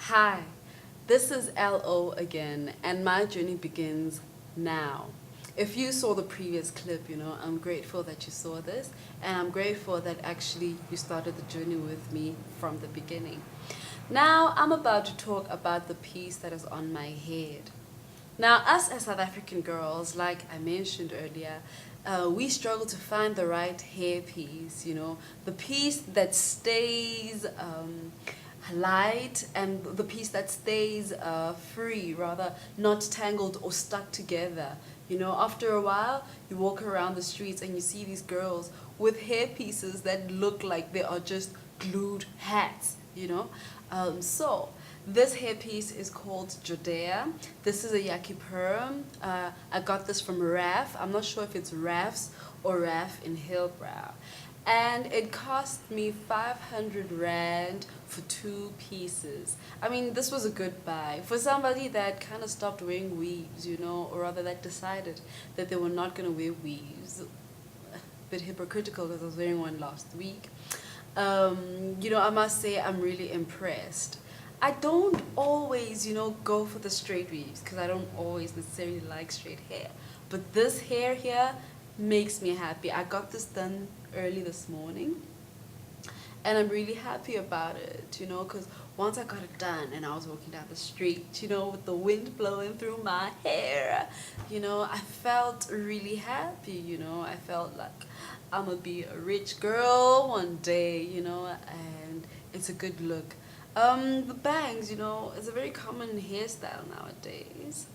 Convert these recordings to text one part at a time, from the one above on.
Hi, this is LO again, and my journey begins now. If you saw the previous clip, I'm grateful that you saw this, and I'm grateful that actually you started the journey with me from the beginning. Now, I'm about to talk about the piece that is on my head. Now, us as South African girls, like I mentioned earlier, we struggle to find the right hair piece, the piece that stays light and the piece that stays free, rather not tangled or stuck together. After a while, you walk around the streets and you see these girls with hair pieces that look like they are just glued hats. So, this hairpiece is called Jodea. This is a Yaki perm. I got this from Raf. I'm not sure if it's Raf's or Raf in Hillbrow. And it cost me 500 Rand for two pieces. I mean, this was a good buy. For somebody that kind of stopped wearing weaves, or rather that decided that they were not going to wear weaves. A bit hypocritical because I was wearing one last week. I must say I'm really impressed. I don't always, go for the straight weaves because I don't always necessarily like straight hair. But this hair here makes me happy. I got this done early this morning and I'm really happy about it, because once I got it done and I was walking down the street, with the wind blowing through my hair, I felt really happy, I felt like I'm gonna be a rich girl one day, and it's a good look. The bangs, is a very common hairstyle nowadays.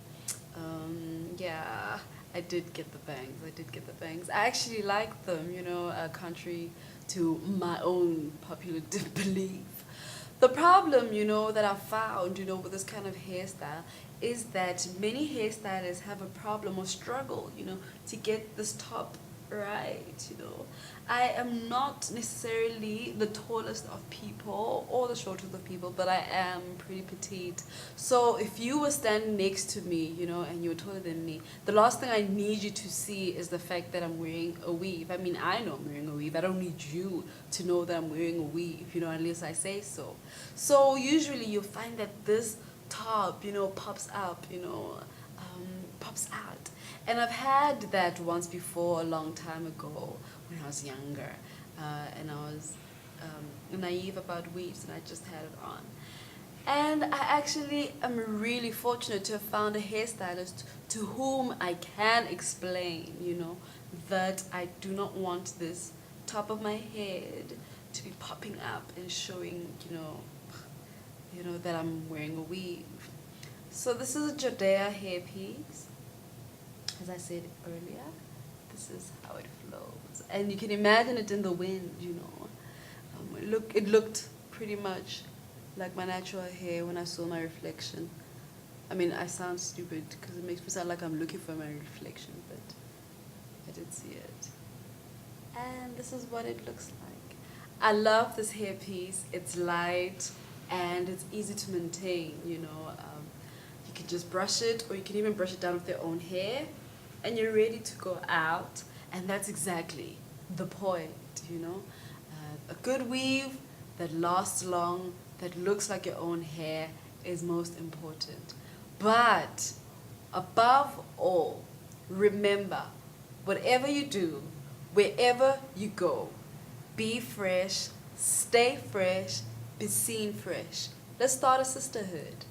Yeah, I did get the bangs. I actually like them, contrary to my own popular belief. The problem, that I found, with this kind of hairstyle is that many hairstylists have a problem or struggle, to get this top right. I am not necessarily the tallest of people or the shortest of people, but I am pretty petite. So if you were standing next to me, and you were taller than me, the last thing I need you to see is the fact that I'm wearing a weave. I mean, I know I'm wearing a weave. I don't need you to know that I'm wearing a weave, unless I say so. So usually you'll find that this top, pops up, pops out. And I've had that once before a long time ago when I was younger. And I was naive about weaves and I just had it on. And I actually am really fortunate to have found a hairstylist to whom I can explain, that I do not want this top of my head to be popping up and showing, that I'm wearing a weave. So this is a Jodea hairpiece. As I said earlier, this is how it flows. And you can imagine it in the wind, it looked pretty much like my natural hair when I saw my reflection. I mean, I sound stupid because it makes me sound like I'm looking for my reflection, but I did see it. And this is what it looks like. I love this hairpiece. It's light and it's easy to maintain, you can just brush it or you can even brush it down with your own hair and you're ready to go out, and that's exactly the point, a good weave that lasts long, that looks like your own hair is most important. But above all, remember, whatever you do, wherever you go, be fresh, stay fresh, be seen fresh. Let's start a sisterhood.